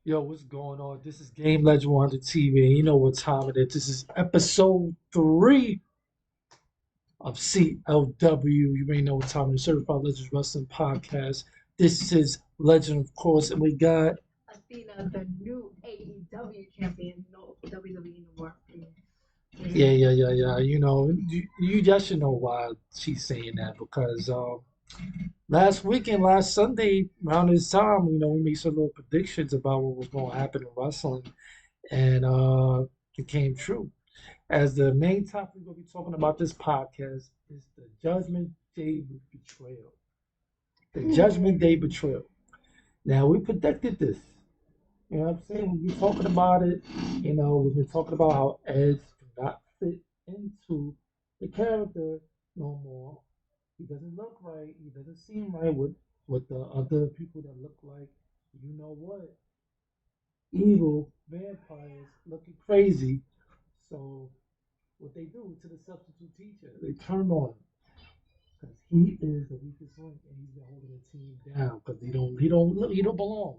Yo, what's going on? This is Game Legend on the TV, and you know what time it is. This is episode 3 of CLW. You may know what time it is, Certified Legends Wrestling Podcast. This is Legend, of course, and we got Athena, the new AEW champion, no WWE no more. yeah. You know, you just should know why she's saying that because last weekend, last Sunday, around this time, we made some little predictions about what was going to happen in wrestling, and it came true. As the main topic we'll be talking about this podcast is the Judgment Day betrayal. The Judgment Day betrayal. Now we predicted this. You know what I'm saying? We've been talking about it. We've been talking about how Edge cannot fit into the character no more. He doesn't look right. He doesn't seem right with the other people that look like, you know what, evil vampires looking crazy. So what they do to the substitute teacher, they turn on him because he is the weakest link and he's been holding the team down because he don't belong.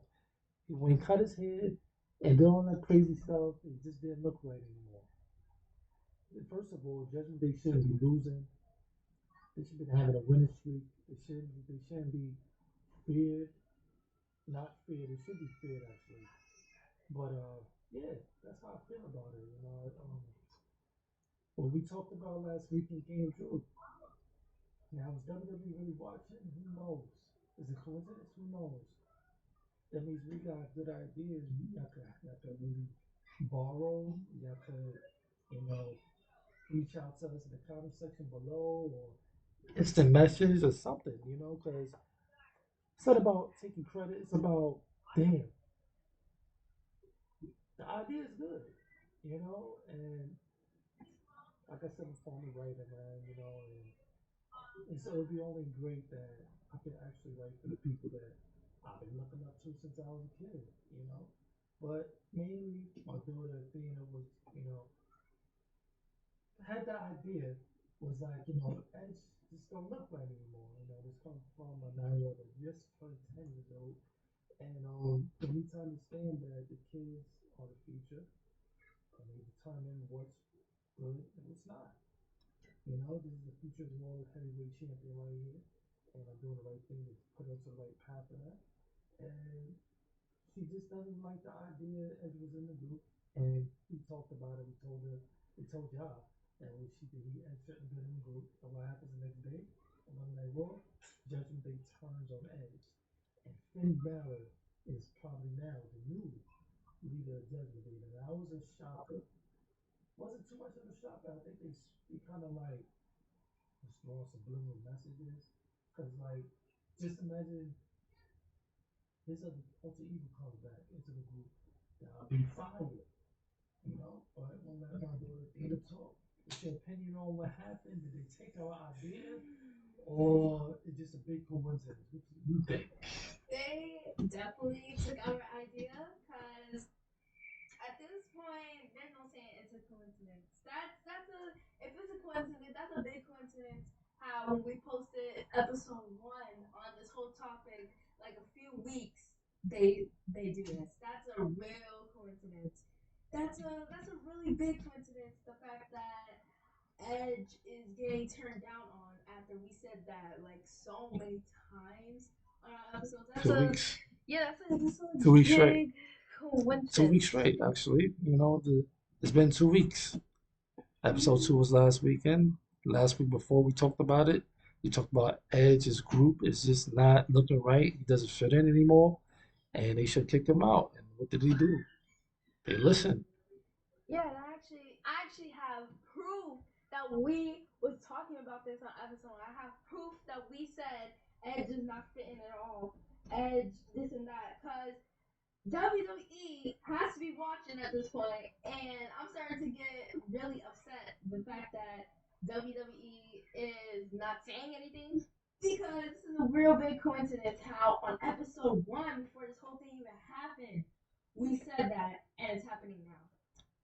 When he cut his head and did all that crazy stuff, it just didn't look right anymore. First of all, Judgment Day shouldn't be losing. They should be having a winning streak. They shouldn't be feared, not feared. They should be feared actually. But yeah, that's how I feel about it. What we talked about last week in Game True. Now, is WWE really watching? Who knows? Is it coincidence? Who knows? That means we got good ideas. Y'all could really borrow. Y'all could, you know, reach out to us in the comment section below or instant message or something, because it's not about taking credit. It's about, damn, the idea is good, and like I said before, I'm a writer, man, and so it'd be only great that I could actually write for the people that I've been looking up to since I was a kid, you know. But mainly, my daughter Athena was, had the idea was like, Edge just don't look right anymore. This comes from a 9-year-old that just turned 10 years old, and they need to understand that the kids are the future, and they determine what's good and what's not. This is the future world heavyweight champion right here, and I'm doing the right thing to put us on the right path for that. And she just doesn't like the idea as was in the group. And we talked about it. We told y'all that when she did, he shouldn't have been in the group. And what happens the next day? On Monday Night Raw, Judgment Day turns on Edge. And Finn Balor is probably now the new leader of Judgment Day. Now, that was a shocker. Wasn't too much of a shocker. I think they kind of like just throwing subliminal messages. Because, like, just imagine this other alter ego comes back into the group. I'll be fired, but it won't let my daughter Theta talk. What's your opinion on what happened? Did they take our idea? Or it's just a big coincidence? What do you think? They definitely took our idea because at this point, there's no saying it's a coincidence. That's a if it's a coincidence, that's a big coincidence. How when we posted episode 1 on this whole topic, like a few weeks, they do this. That's a real coincidence. That's a really big coincidence. The fact that Edge is getting turned down on after we said that like so many times on our episodes. That's 2 weeks. Yeah, that's a 2 weeks big straight. 2 weeks coincidence. straight, actually. It's been 2 weeks. Episode 2 was last weekend. Last week before we talked about it, we talked about Edge's group is just not looking right. He doesn't fit in anymore, and they should kick him out. And what did he do? They listened. Yeah, and I actually have proof that we was talking about this on episode. I have proof that we said Edge is not fitting at all. Edge this and that because WWE has to be watching at this point, and I'm starting to get really upset the fact that WWE is not saying anything because this is a real big coincidence. How on episode 1, before this whole thing even happened, we said that, and it's happening now.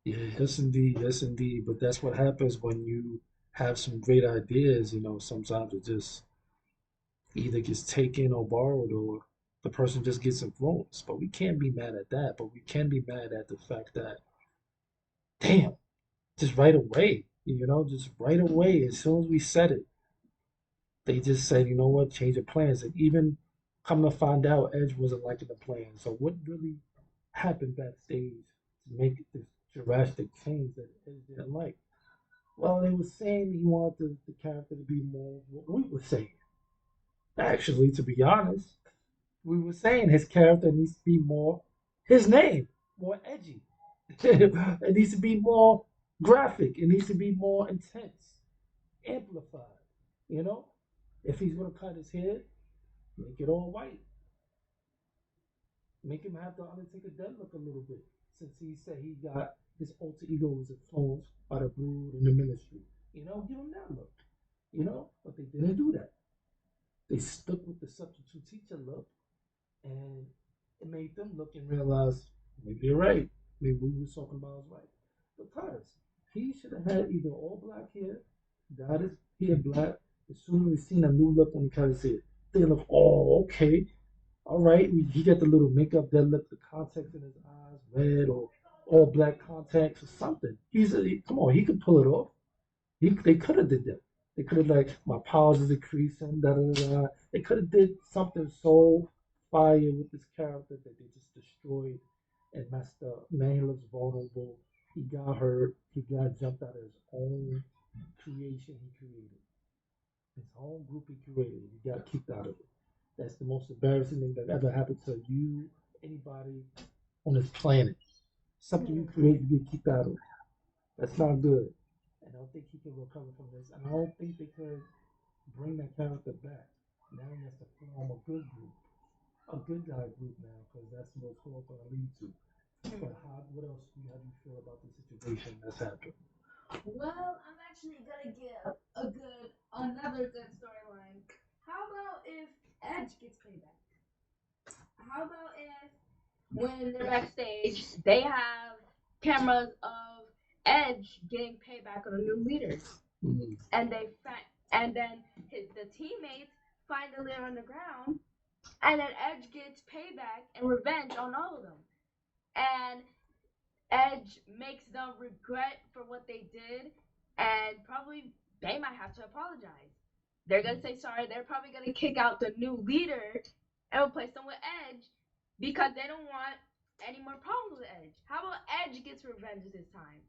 Yeah, yes indeed. But that's what happens when you have some great ideas. Sometimes it just either gets taken or borrowed, or the person just gets influenced. But we can't be mad at that. But we can be mad at the fact that, damn, just right away, just right away, as soon as we said it, they just said, you know what, change the plans. And even come to find out, Edge wasn't liking the plan. So what really happened backstage to make this drastic change that Edge didn't like? Well, they were saying he wanted the character to be more what we were saying. Actually, to be honest, we were saying his character needs to be more his name, more edgy. It needs to be more graphic. It needs to be more intense, amplified. You know, if he's gonna cut his hair, make it all white. Make him have the Undertaker dead look a little bit, since he said he got his alter ego was influenced by the Brood and the Ministry. Give him that look. But they didn't do that. They stuck with the substitute teacher look, and it made them look and realize maybe they're right. Maybe what we was talking about is right. Because he should have had either all black hair, dyed his hair black. As soon as we seen a new look when he cut his hair, they look, oh, okay, all right. He got the little makeup that look, the contacts in his eyes, red or all black contacts or something. Come on, he could pull it off. They could have did that. They could have like my powers is increasing, da da da. They could have did something so fire with this character that they just destroyed and messed up. Man, he looks vulnerable. He got hurt. He got jumped out of his own creation he created. His own group he created. He got kicked out of it. That's the most embarrassing thing that ever happened to you, anybody on this planet. Something you create, you get kicked out of. That's not good. And I don't think he can recover from this. And I don't think they could bring that character back. Now he has to form a good group, a good guy group now, because that's what it's all going to lead to. But what else how do you feel about the situation that's happened? Well, I'm actually gonna give another good storyline. How about if Edge gets payback? How about if when they're backstage, they have cameras of Edge getting payback on the new leaders, and and then the teammates find the leader on the ground, and then Edge gets payback and revenge on all of them, and Edge makes them regret for what they did, and probably they might have to apologize. They're gonna say sorry. They're probably gonna kick out the new leader and replace them with Edge because they don't want any more problems with Edge. How about Edge gets revenge this time?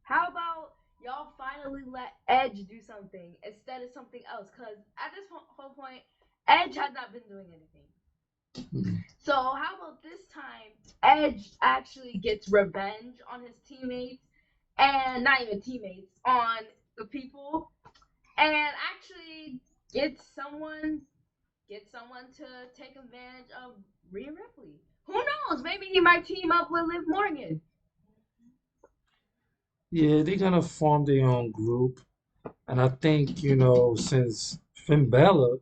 How about y'all finally let Edge do something instead of something else? Because at this whole point, Edge has not been doing anything. So how about this time Edge actually gets revenge on his teammates, and not even teammates, on the people, and actually get someone to take advantage of Rhea Ripley. Who knows? Maybe he might team up with Liv Morgan. Yeah, they're gonna form their own group, and I think since Finn Balor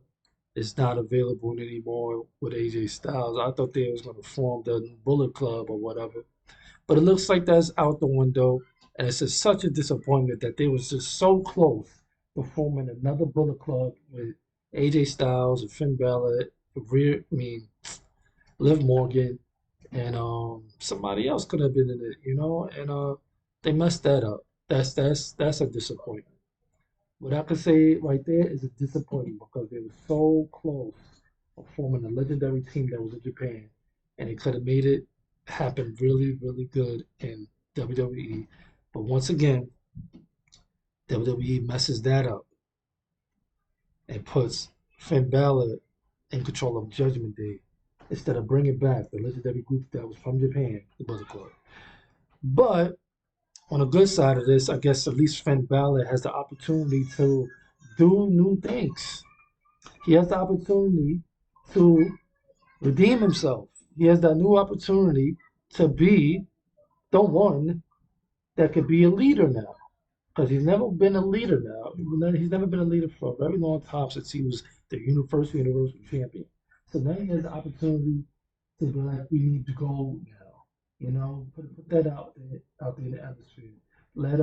is not available anymore with AJ Styles, I thought they was gonna form the Bullet Club or whatever. But it looks like that's out the window, and it's just such a disappointment that they was just so close to forming another Bullet Club with AJ Styles and Finn Balor, Liv Morgan, and somebody else could have been in it, and they messed that up. That's a disappointment. What I could say right there is a disappointment because they were so close of forming a legendary team that was in Japan, and it could have made it happen really, really good in WWE. But once again, WWE messes that up and puts Finn Balor in control of Judgment Day instead of bringing back the legendary group that was from Japan, the Bullet Club. But on the good side of this, I guess at least Finn Balor has the opportunity to do new things. He has the opportunity to redeem himself. He has that new opportunity to be the one that could be a leader now. Because he's never been a leader now. He's never been a leader for a very long time since he was the Universal Champion. So now he has the opportunity to be like, we need to go now. Put that out there in the atmosphere. Let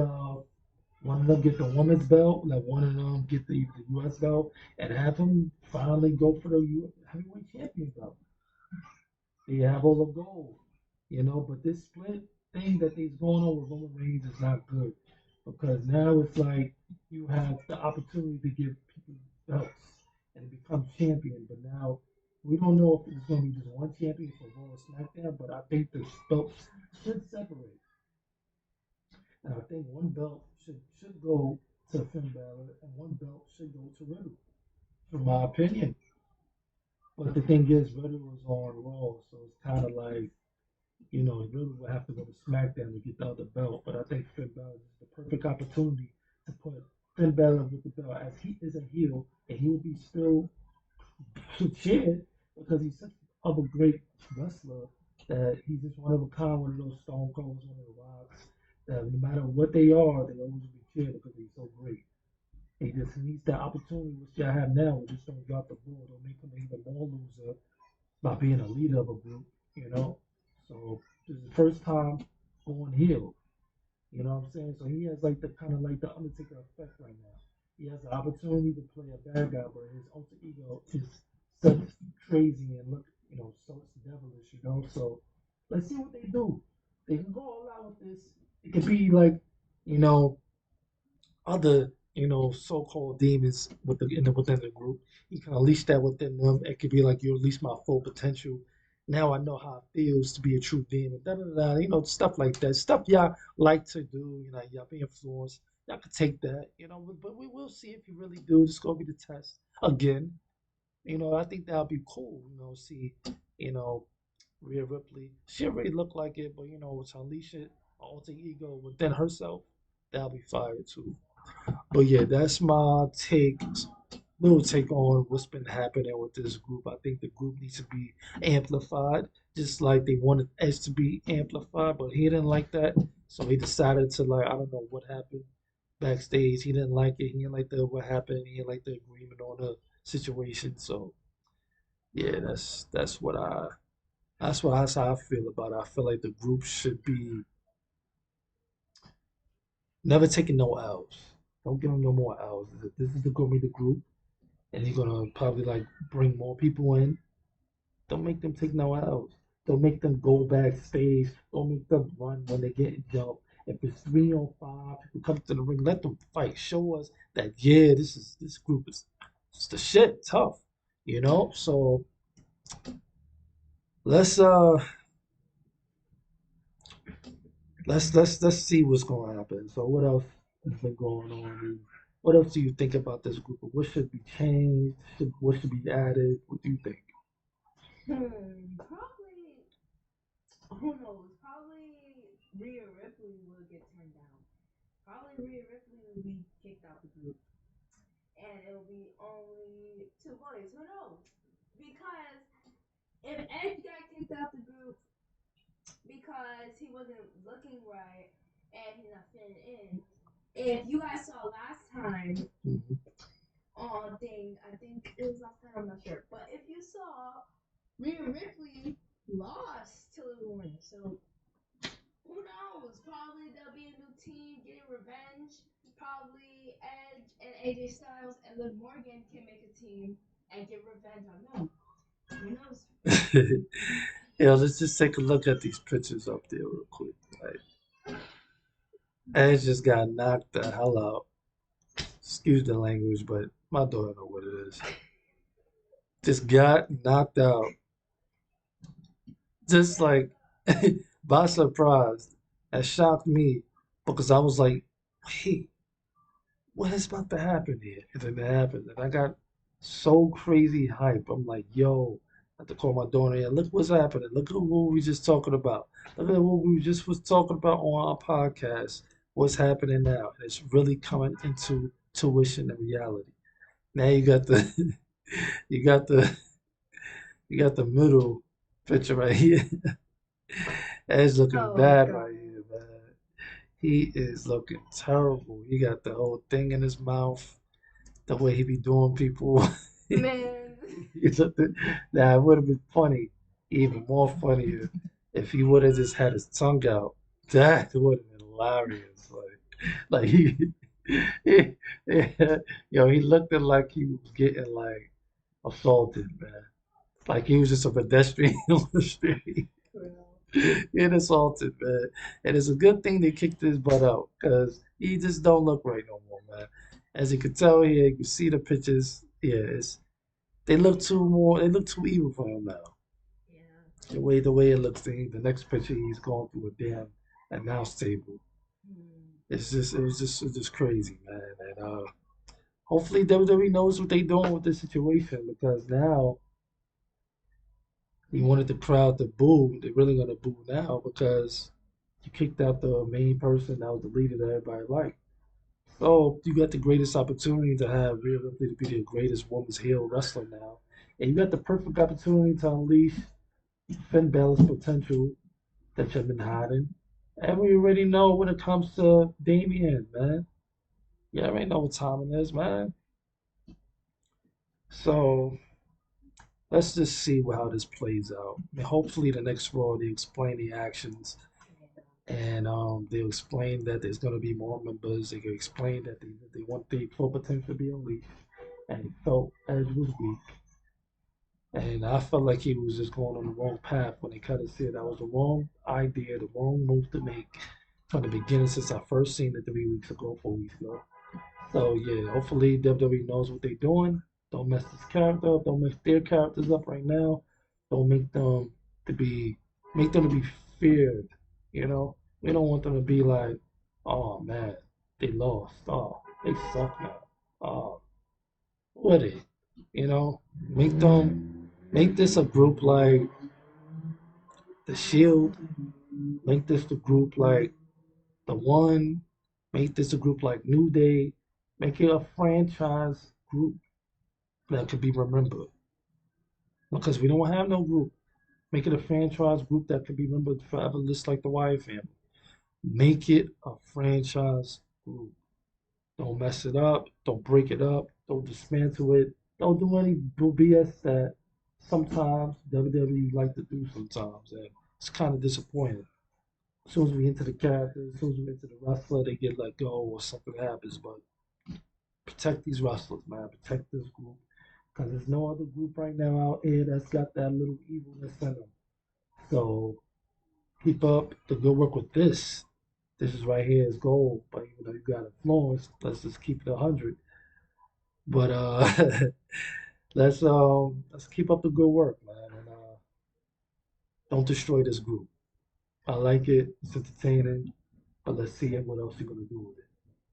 one of them get the women's belt, let one of them get the U.S. belt, and have him finally go for the heavyweight champion belt. They have all the gold, but this split thing that is going on with Roman Reigns is not good because now it's like you have the opportunity to give people belts and become champion, but now we don't know if it's going to be just one champion for Raw or SmackDown, but I think the belts should separate. And I think one belt should go to Finn Balor and one belt should go to Riddle, from my opinion. But the thing is, Riddle was on Raw, so it's kind of like Riddle would have to go to SmackDown to get the other belt. But I think Finn Balor is the perfect opportunity to put Finn Balor with the belt as he is a heel and he will be still cheered because he's such of a great wrestler that he's just one of a kind, one of those Stone Colds, one of the Rocks. That no matter what they are, they always be cheered because he's so great. He just needs that opportunity, which y'all have now. We just don't drop the ball. Don't make him even more loser by being a leader of a group, you know. So this is the first time going heel. You know what I'm saying? So he has like the kind of like the Undertaker effect right now. He has the opportunity to play a bad guy, but his alter ego is such crazy and look, so devilish, So let's see what they do. They can go all out with this. It could be like, you know, other, so-called demons within the group. You can unleash that within them. It could be like you unleash my full potential. Now I know how it feels to be a true demon. Da, da, da, stuff like that. Stuff y'all like to do. Y'all be influenced. Y'all could take that. But we will see if you really do. It's gonna be the test again. I think that'll be cool. See, you know, Rhea Ripley. She already looked like it, but to unleash it, alter ego within herself, that'll be fire too. But yeah, that's my little take on what's been happening with this group. I think the group needs to be amplified, just like they wanted Edge to be amplified, but he didn't like that, so he decided to I don't know what happened backstage. He didn't like it. He didn't like the what happened. He didn't like the agreement on the situation. So yeah, that's how I feel about it. I feel like the group should be never taking no L's. Don't give them no more L's. This is gonna be the group, and you're gonna probably bring more people in. Don't make them take no L's. Don't make them go backstage. Don't make them run when they get jumped. If it's 3 on 5, people come to the ring. Let them fight. Show us that this group is it's the shit tough. So let's uh let's see what's gonna happen. So what else has been going on? What else do you think about this group? What should be changed? What should be added? What do you think? Probably, who knows? Probably Rhea Ripley will get turned down. Probably Rhea Ripley will be kicked out the group. And it'll be only two boys. Who knows? Because if Edge got kicked out the group because he wasn't looking right and he's not fitting in, if you guys saw last time on thing, I think it was last time, I'm not sure. But if you saw, Rhea Ripley lost to Liv Morgan. So who knows? Probably there'll be a new team getting revenge. Probably Edge and AJ Styles and Liv Morgan can make a team and get revenge on them. Who knows? Yeah, let's just take a look at these pictures up there real quick. Edge just got knocked the hell out. Excuse the language, but my daughter know what it is. Just got knocked out. Just like by surprise. That shocked me because I was like, wait, what is about to happen here? And then it happened. And I got so crazy hype. I'm like, yo, I have to call my daughter in. Look what's happening. Look at what we just talking about. Look at what we just was talking about on our podcast. What's happening now? And it's really coming into tuition and reality. Now you got the you got the you got the middle picture right here. Edge looking bad right here, man. He is looking terrible. He got the whole thing in his mouth. The way he be doing people. Man. Now it would have been funny, even more funnier, if he would have just had his tongue out. That would have been hilarious. Like he, he looked like he was getting assaulted, man. Like he was just a pedestrian on the street. Real. Get assaulted, man. And it's a good thing they kicked his butt out because he just don't look right no more, man. As you can tell here, you can see the pictures. Yeah, they look too evil for him now. Yeah. The way it looks, the next picture he's going through a damn announce table. Hmm. It was just crazy, man. And hopefully WWE knows what they're doing with this situation because now he wanted the crowd to boo. They're really gonna boo now because you kicked out the main person that was the leader that everybody liked. So you got the greatest opportunity to have realistically to be the greatest women's heel wrestler now. And you got the perfect opportunity to unleash Finn Balor's potential that you've been hiding. And we already know when it comes to Damien, man. Yeah, I already know what time it is, man. So let's just see how this plays out. I mean, hopefully, the next Raw they explain the actions Yeah. and they'll explain that there's going to be more members. They can explain that they want the full potential to be unleashed, and he felt Edge was weak. And I felt like he was just going on the wrong path when they kind of said that was the wrong idea, the wrong move to make from the beginning since I first seen it 3 weeks ago, 4 weeks ago. So yeah, hopefully WWE knows what they're doing. Don't mess this character up. Don't mess their characters up right now. Don't to be make them to be feared. You know, we don't want them to be like, oh man, they lost. Oh, they suck now. Oh, what it? You know, make this a group like the Shield. Make this the group like the One. Make this a group like New Day. Make it a franchise group that could be remembered. Because we don't have no group. Make it a franchise group that could be remembered forever, just like the Wyatt family. Make it a franchise group. Don't mess it up. Don't break it up. Don't dismantle it. Don't do any BS that sometimes WWE like to do sometimes. And it's kind of disappointing. As soon as we into the characters, as soon as we into the wrestler, they get let go or something happens. But protect these wrestlers, man. Protect this group. Because there's no other group right now out here that's got that little evilness in them. So keep up the good work with this. This is right here is gold, but you got influence. Let's just keep it 100. But let's keep up the good work, man, and don't destroy this group. I like it. It's entertaining, but let's see what else you're gonna do with it.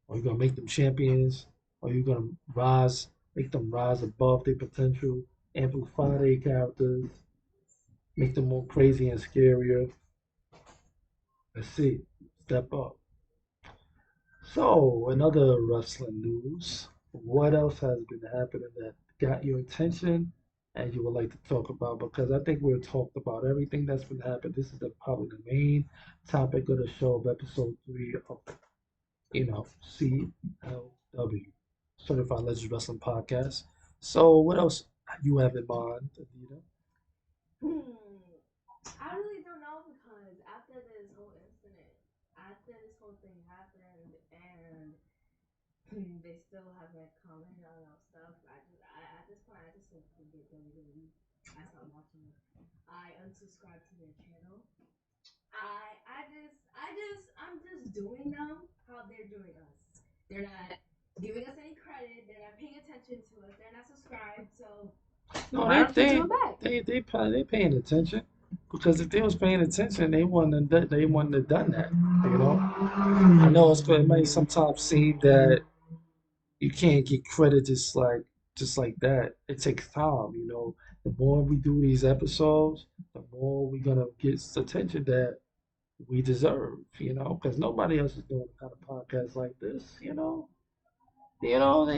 Are you gonna make them champions? Are you gonna make them rise above their potential, amplify their characters, make them more crazy and scarier? Let's see. Step up. So, in other wrestling news, what else has been happening that got your attention and you would like to talk about? Because I think we've talked about everything that's been happening. This is probably the main topic of the show of episode 3 of, CLW, Certified Legends Wrestling Podcast. So, what else you have in mind, Anita? Hmm. I really don't know because after this whole incident, after this whole thing happened, and they still haven't commented on our stuff. At this point, I just don't forget WWE. I stopped watching it. I unsubscribed to their channel. I'm just doing them how they're doing us. They're not giving us any credit. They're not paying attention to us. They're not subscribed. So No, why don't you do it back? they paying attention because if they was paying attention, they wouldn't have done that. You know, I know it may sometimes seem that you can't get credit just like that. It takes time. The more we do these episodes, the more we're gonna get the attention that we deserve. Because nobody else is doing kind of podcast like this. Ain't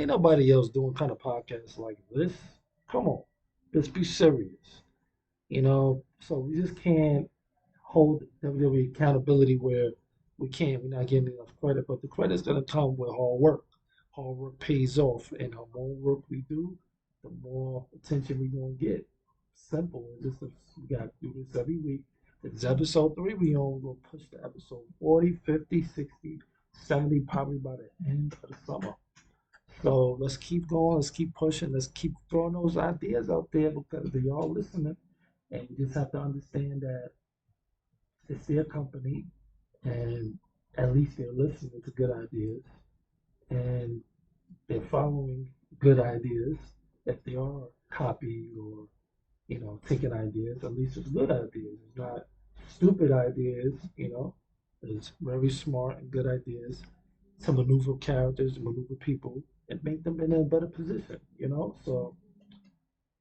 nobody else doing kind of podcasts like this. Come on, let's be serious. So we just can't hold WWE accountability where we're not getting enough credit, but the credit's gonna come with hard work. Hard work pays off, and the more work we do, the more attention we're gonna get. Simple. We gotta do this every week. This is episode 3. We're gonna push to episode 40, 50, 60, 70, probably by the end of the summer. So let's keep going. Let's keep pushing. Let's keep throwing those ideas out there because they all listening. And you just have to understand that it's their company, and at least they're listening to good ideas, and they're following good ideas. If they are copying or taking ideas, at least it's good ideas. It's not stupid ideas. It's very smart and good ideas to maneuver characters, maneuver people, and make them in a better position. So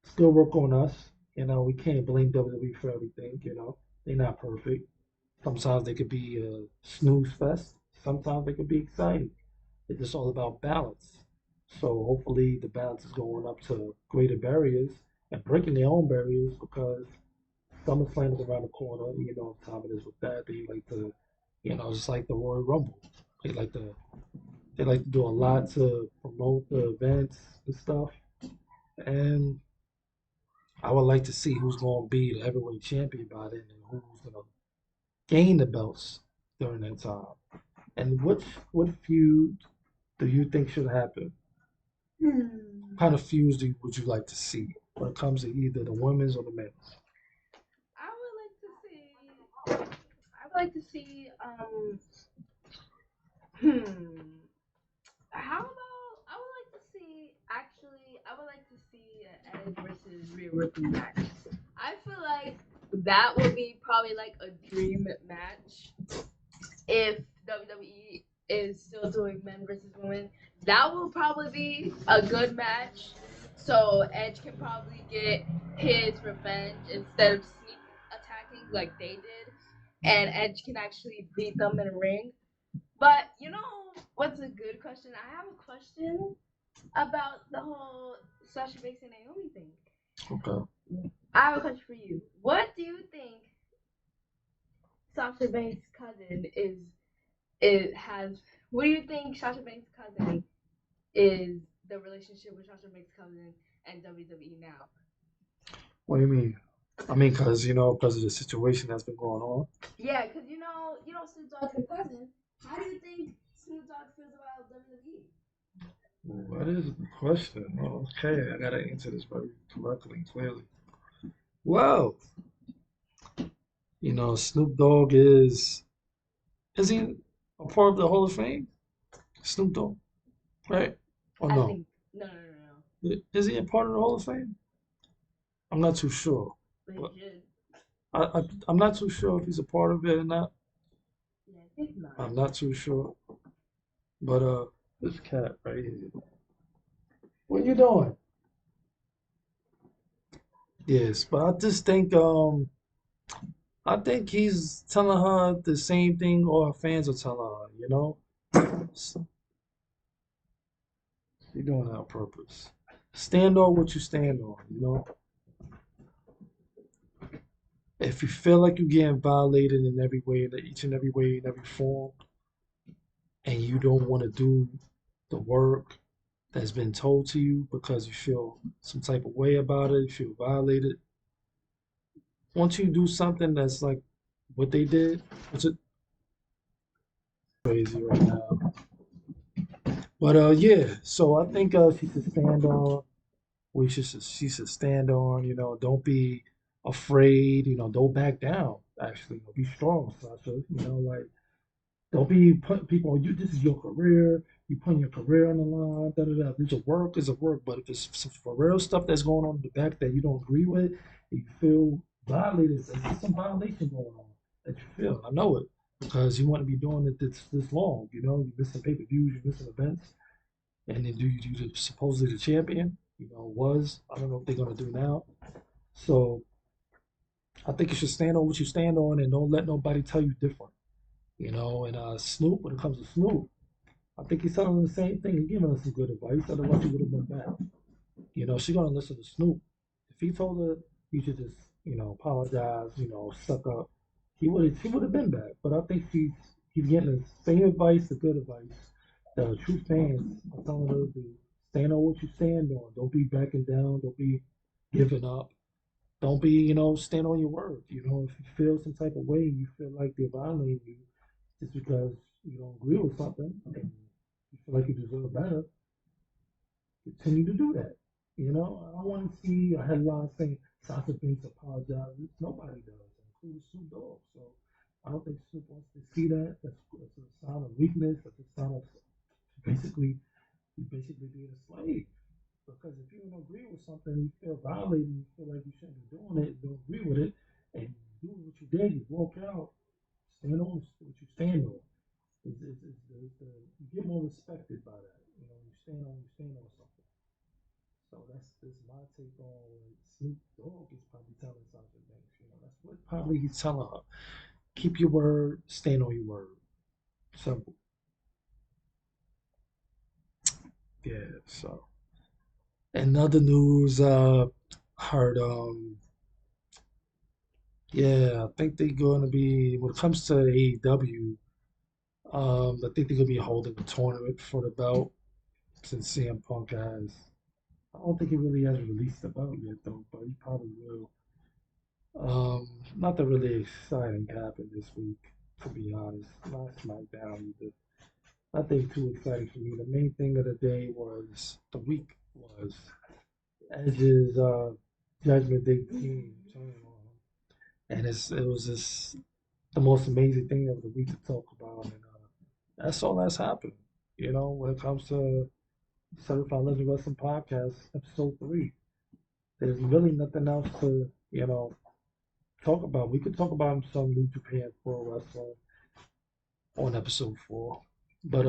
still work on us. We can't blame WWE for everything. They're not perfect. Sometimes they could be a snooze fest. Sometimes they could be exciting. It's just all about balance. So hopefully the balance is going up to greater barriers and breaking their own barriers because SummerSlam is around the corner. You know what time it is with that. They like to, just like the Royal Rumble. They like to they like to do a lot to promote the events and stuff. And I would like to see who's going to be the heavyweight champion by then and who's going to gain the belts during that time. And what feud do you think should happen? Hmm. What kind of feuds would you like to see when it comes to either the women's or the men's? I would like to see. I would like to see. Hmm. How about I would like to see actually I would like to see an Edge versus Rhea Ripley match. I feel like that would be probably like a dream match if WWE is still doing men versus women. That will probably be a good match. So Edge can probably get his revenge instead of sneak attacking like they did, and Edge can actually beat them in a ring. But you know what's a good question? I have a question about the whole Sasha Banks and Naomi thing. Okay. I have a question for you. What do you think Sasha Banks' cousin is? It has. What do you think Sasha Banks' cousin is? The relationship with Sasha Banks' cousin and WWE now. What do you mean? I mean, because of the situation that's been going on. Yeah, because Snoop Dogg's her cousin. How do you think Snoop Dogg feels about WWE? What is the question? Okay, I gotta answer this very correctly and clearly. Well, Snoop Dogg is he a part of the Hall of Fame? Snoop Dogg, right? Or I no? think no. Is he a part of the Hall of Fame? I'm not too sure. But he But should. I'm not too sure if he's a part of it or not. Yeah, I think not. I'm not too sure. But this cat right here. What you doing? Yes, but I think he's telling her the same thing all her fans are telling her. So you're doing it on purpose. Stand on what you stand on. If you feel like you're getting violated in every way, in each and every way, in every form, and you don't want to do the work that's been told to you because you feel some type of way about it, you feel violated. Once you do something that's like what they did, which is crazy right now. But yeah, so I think she should stand on. She should stand on. Don't be afraid. Don't back down. Actually, be strong, Sasha. Like don't be putting people on you. This is your career. You putting your career on the line. Da da da. It's a work. Is a work. But if it's some for real stuff that's going on in the back that you don't agree with, you feel violated. There's some violation going on that you feel. I know it because you want to be doing it this long. You're missing pay per views. You're missing events, and then do the supposedly the champion. Was I don't know what they're gonna do now. So I think you should stand on what you stand on and don't let nobody tell you different. And Snoop, when it comes to Snoop, I think he's telling her the same thing. He's giving her some good advice. Otherwise, he would have been bad. She's gonna listen to Snoop. If he told her you should just, apologize, suck up, she would have been back. But I think he's getting the same advice, the good advice. The true fans are telling her to stand on what you stand on. Don't be backing down. Don't be giving up. Don't be, stand on your word. If you feel some type of way, you feel like they're violating you just because you don't agree with something and you feel like you deserve better, continue to do that. I don't want to see a headline saying Sasha Banks apologizes. Nobody does, including Snoop Dogg. So I don't think Snoop wants to see that. That's a sign of weakness. That's a sign of basically you basically being a slave. Because if you don't agree with something, you feel violated, you feel like you shouldn't be doing it, don't agree with it, and do what you did, you walk out, stand on what you stand on. You get more respected by that. You stand on something. So that's my take on what Snoop Dogg is probably telling Sasha Banks. That's what probably he's telling her. Keep your word, stand on your word. Simple. Yeah. So, in other news, heard yeah, I think they're going to be when it comes to AEW. I think they're going to be holding a tournament for the belt since CM Punk has. I don't think he really has released the belt yet though, but he probably will. Nothing really exciting happened this week, to be honest. Not SmackDown either. Nothing too exciting for me. The main thing of the day was the week was Edge's Judgment Day team turning on him, and it was just the most amazing thing of the week to talk about, and that's all that's happened. When it comes to Certified Legend Wrestling Podcast, episode 3, there's really nothing else to talk about. We could talk about some New Japan Pro Wrestling on episode 4, but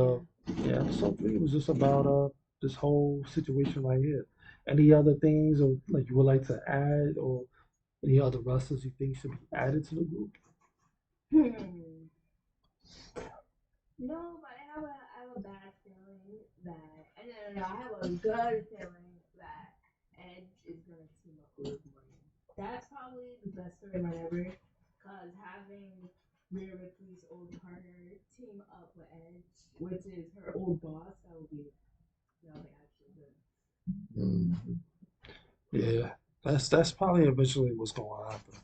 yeah, episode 3 was just about this whole situation right here. Any other things or like you would like to add, or any other wrestlers you think should be added to the group? Hmm. No, but I have a bad feeling that, and no, I have a good feeling that Edge is gonna team up with Money. That's probably the best storyline ever, cause having Rhea Ripley's old partner team up with Edge, which is her old boss, that would be actually good. Mm, yeah, that's probably eventually what's going to happen.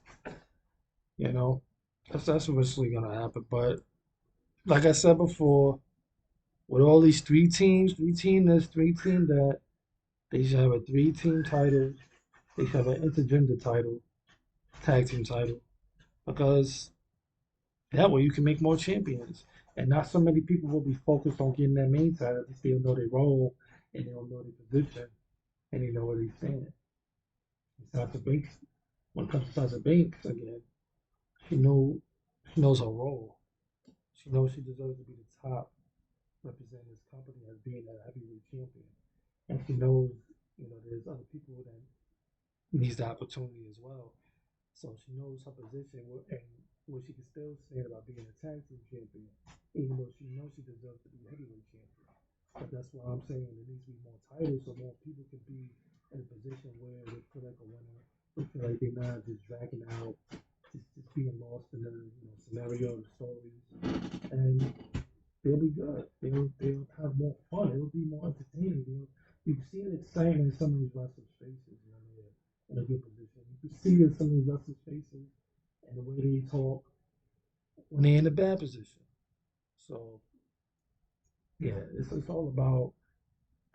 You know, that's eventually going to happen. But like I said before, with all these three team this, three team that, they should have a three-team title. They should have an intergender title, tag team title, because that way you can make more champions. And not so many people will be focused on getting that main title if they don't know their role and they don't know their position and they know where they stand. And Sasha Banks, when it comes to Sasha Banks again, she know she knows her role. She knows she deserves to be the top representing this company as being a heavyweight champion. And she knows, there's other people that needs the opportunity as well. So she knows her position and where she can still stand about being a tag team champion, even though she knows she deserves to be heavyweight champion. But that's why I'm saying there needs to be more titles so more people can be in a position where they feel like a winner. They feel like they're not just dragging out, just being lost in the scenario and stories. And they'll be good. They'll have more fun. It'll be more entertaining. You can see the excitement in some of these wrestlers' faces when they're in a good position. You can see it in some of these wrestlers' faces and the way they talk when they're in a bad position. So yeah, it's all about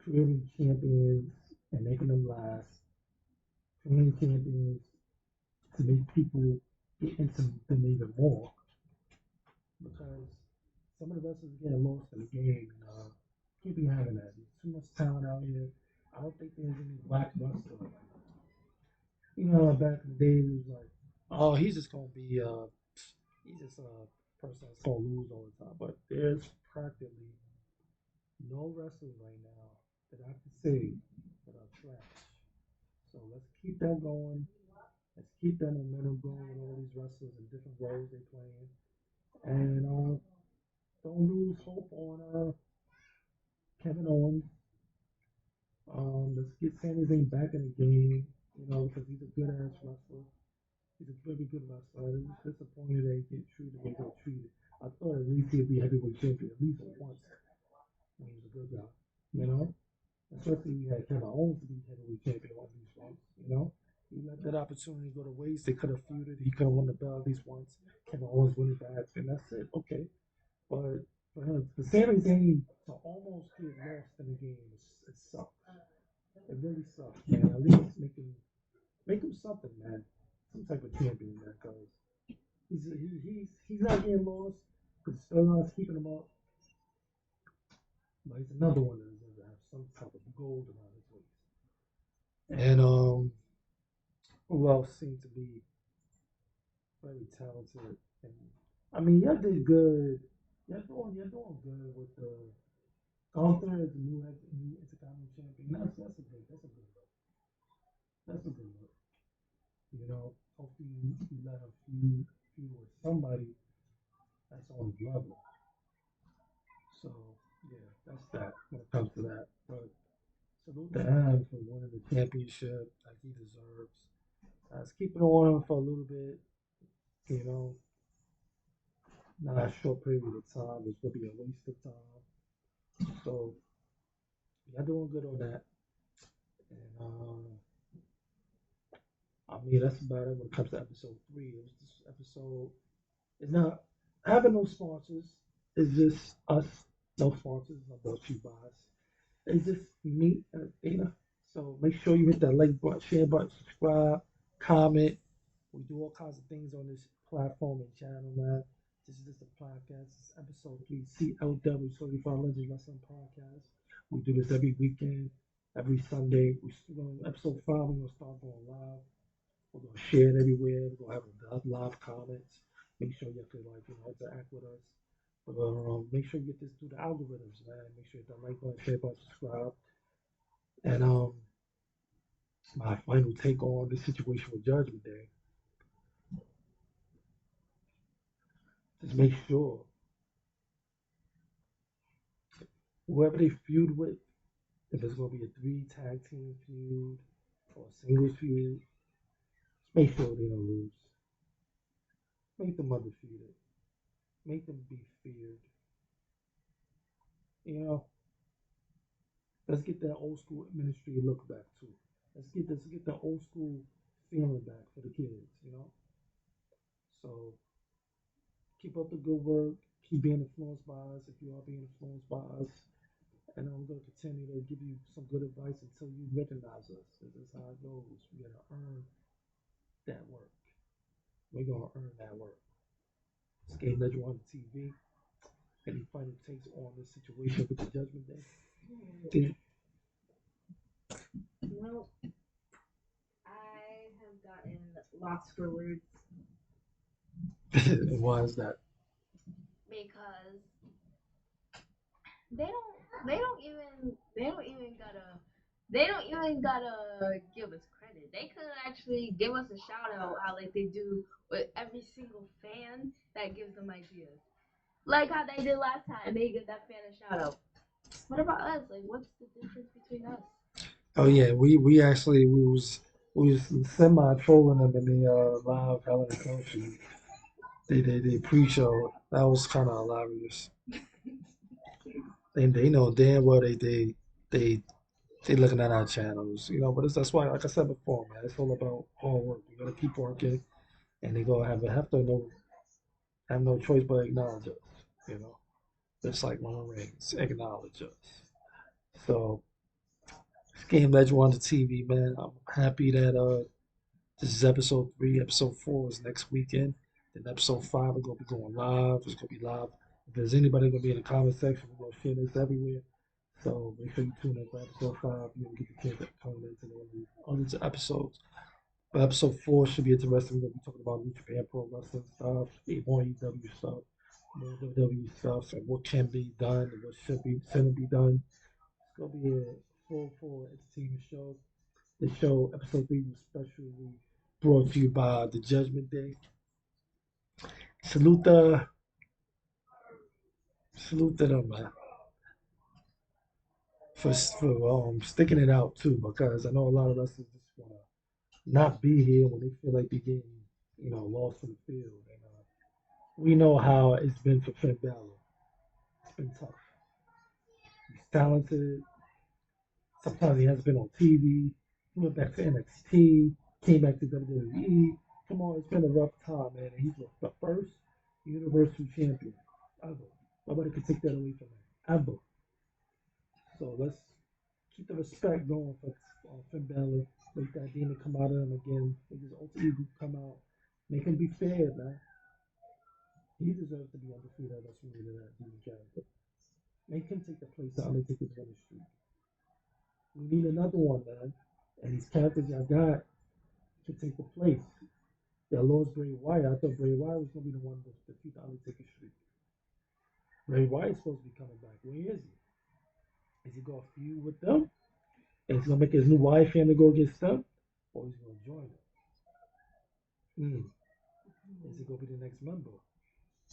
creating champions and making them last. Creating champions to make people get into them even more because some of the wrestlers are getting lost in the game. And, can't be having that. There's too much talent out here. I don't think there's any black wrestler. Back in the day, it was like, oh, he's just a person that's gonna lose all the time. But there's practically no wrestlers right now that I can say that are trash. So let's keep that going. Let's keep that momentum going with all these wrestlers and different roles they play in. And don't lose hope on Kevin Owens. Let's get Sami Zayn back in the game, because he's a good ass wrestler. He's a very good wrestler. I'm just disappointed that he get treated the way he got treated. I thought at least he'd be heavyweight champion at least once when he was a good guy, you know? Especially we had Kevin Owens to be heavyweight champion at least once. He let that opportunity go to waste. They could have feuded. He could have won the belt at least once. Kevin Owens win it back, and that's it. Okay. But for him, for Sami Zayn to almost get lost in the game, it sucks. It really sucks, man. At least make him something, man. Some type of champion, man. Cause he's not getting lost. Cause Sterling's keeping him up. But he's another one that doesn't have some type of gold around his waist. And who else seemed to be very talented? And I mean, y'all did good. Y'all doing good with the Gunther as the new Intercontinental champion. That's a good look. That's a good look. You know, hopefully you let a few with somebody that's on his level. So yeah, that's that when it comes to that. But salute to him for winning the championship like he deserves. Let's keep it on him for a little bit. You know, not a short period of time. It's gonna be a waste of time. So y'all doing good on that. And I mean that's about it when it comes to episode three. It was this episode. It's not having no sponsors. It's just us, no sponsors. No brought to you by us. It's just me and Dana. So make sure you hit that like button, share button, subscribe, comment. We do all kinds of things on this platform and channel, man. This is just a podcast. This is episode 3, CLW Certified Legend Wrestling Podcast. We do this every weekend, every Sunday. Episode 5, we're going to start going live. We're going to share it everywhere. We're going to have live comments. Make sure you can, interact with us. But make sure you get this through the algorithms, man. Make sure you hit that like button, share button, subscribe. And my final take on this situation with Judgment Day. Just make sure whoever they feud with, if it's gonna be a 3 tag team feud or a singles feud, just make sure they don't lose. Make them undefeated. Make them be feared. You know, let's get that old school ministry look back too. Let's get that old school feeling back for the kids. So keep up the good work. Keep being influenced by us if you are being influenced by us. And I'm going to continue to give you some good advice until you recognize us. This is how it goes. We got to earn that work. We're going to earn that work. This game that you on the TV. Any final takes on this situation with the Judgment Day? Well, I have gotten lost for words Why is that? because they don't even gotta give us credit. They could actually give us a shout out how like they do with every single fan that gives them ideas. Like how they did last time, they give that fan a shout out. What about us? Like what's the difference between us? Oh yeah, we actually we was semi trolling them in the live Hell in a Cell feed. They pre-show. That was kind of hilarious. They know damn well they they looking at our channels, But that's why, like I said before, man, it's all about hard work. You gotta keep working, and they gonna have to have no choice but acknowledge us, you know. Just like Roman Reigns, acknowledge us. So this game that you on the TV, man. I'm happy that this is episode 3. Episode 4 is next weekend. Then episode 5 we're gonna be going live. It's gonna be live. If there's anybody gonna be in the comment section, we're gonna share this everywhere. So make sure you tune in for episode 5. You'll get the chance to comment and all these episodes. But episode 4 should be interesting. We're gonna be talking about New Japan Pro Wrestling stuff, more EW stuff, more WWE stuff, and what can be done and what shouldn't be done. It's gonna be a full entertainment show. The show episode 3 was specially brought to you by the Judgment Day. Salute the salute to them, man, for sticking it out too, because I know a lot of wrestlers just wanna not be here when they feel like they're getting lost in the field. And we know how it's been for Finn Balor. It's been tough. He's talented. Sometimes he has been on TV. He went back to NXT. Came back to WWE. Come on, it's been a rough time, man. And he's the first Universal Champion ever. Nobody can take that away from him ever. So let's keep the respect going for Finn Balor. Make that demon come out of him again. Make his ultimate ego come out. Make him be fair, man. He deserves to be undefeated. That's really that demon character. Make him take the place of Undertaker's winning streak. We need another one, man. And these characters y'all got to take the place. Y'all lost Bray Wyatt. I thought Bray Wyatt was gonna be the one to defeat the Undertaker streak. Bray Wyatt's supposed to be coming back. Where is he? Is he gonna feud with them? And he's gonna make his new wife family go against them? Or he's gonna join them? Mm. Is he gonna be the next member?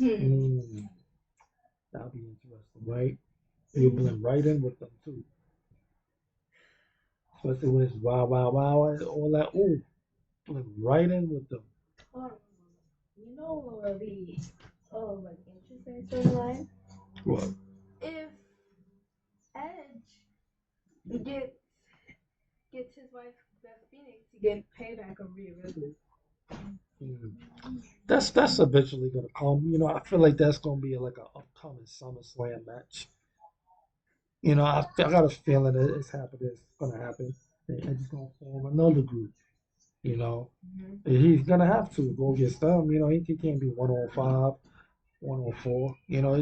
Mm. That'll be interesting, right? He'll blend right in with them too. Especially when it's wow, wow, wow, and all that. Ooh, blend right in with them. Um, you know what would be like interesting storyline? What? If Edge gets gets his wife Beth Phoenix to get payback on Rhea Ripley. Mm. That's eventually gonna come. I feel like that's gonna be like an upcoming SummerSlam match. I got a feeling that it's happening. It's gonna happen. And Edge's gonna form another group. You know, he's gonna have to go against them. He can't be 105, 104.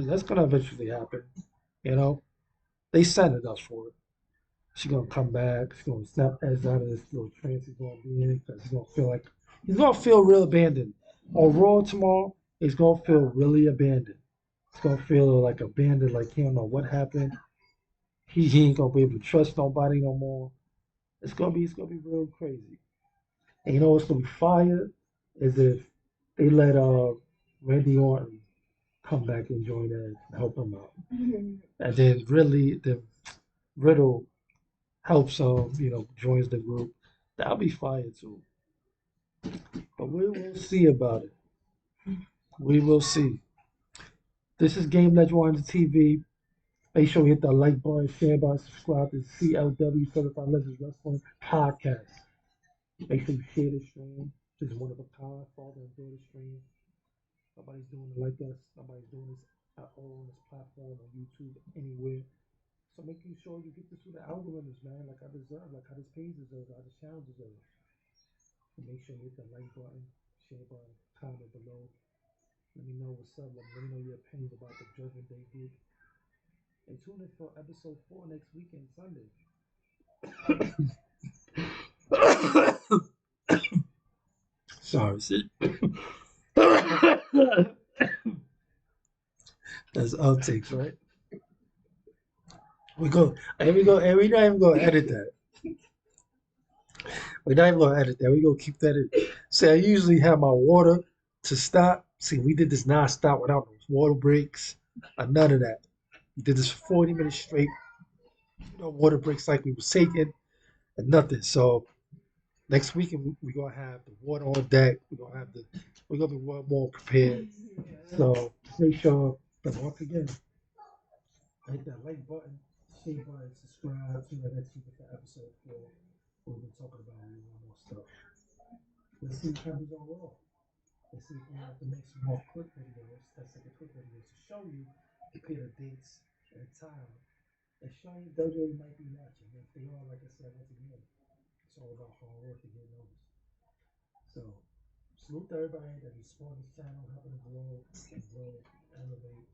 That's gonna eventually happen. You know, they set it up for it. She's gonna come back. She's gonna snap Edge out of this little trance he's gonna be in because he's gonna feel real abandoned. On Raw tomorrow, he's gonna feel really abandoned. He's gonna feel like abandoned, like he don't know what happened. He ain't gonna be able to trust nobody no more. It's gonna be real crazy. And what's gonna be fire is if they let Randy Orton come back and join Edge and help him out, and then really the Riddle helps joins the group. That'll be fire too. But we will see about it. We will see. This is Game Legend on the TV. Make sure you hit that like button, share button, subscribe to CLW Certified Legends Wrestling Podcast. Make sure you share the stream. This is one of a kind, father and daughter stream. Nobody's doing it like us. Nobody's doing this at all on this platform on YouTube, anywhere. So making sure you get this through the algorithms, man, like I deserve, like how this page deserves, how this channel deserves. So make sure you hit the like button, share button, comment below. Let me know what's up. Let me know your opinions about the Judgment Day group. And tune in for episode 4 next weekend, Sunday. Sorry, sis. That's outtakes, right? We go, and we go, and we're not even gonna edit that. We're not even gonna edit that. We gonna keep that in. See, I usually have my water to stop. See, we did this non-stop without those water breaks or none of that. We did this for 40 minutes straight. No water breaks like we was taking and nothing. So next week we're gonna have the water on deck. We're gonna be more prepared. So just make sure that once again, hit that like button, share button, subscribe to the next week of the episode for we've been talking about a lot more stuff. Let's see what happens on Raw. Let's see if we have to make some more quick videos. That's like a quick videos to show you the dates and time and show you WWE might be watching. If they are, like I said, once again, it's all about hard work to get noticed. So, salute to everybody that is supporting this channel, helping to grow, elevate.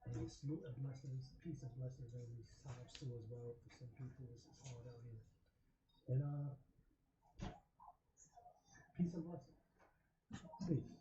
And salute and blessings, peace and blessings in these times too as well. For some people, it's hard out here. And peace and blessings. Peace.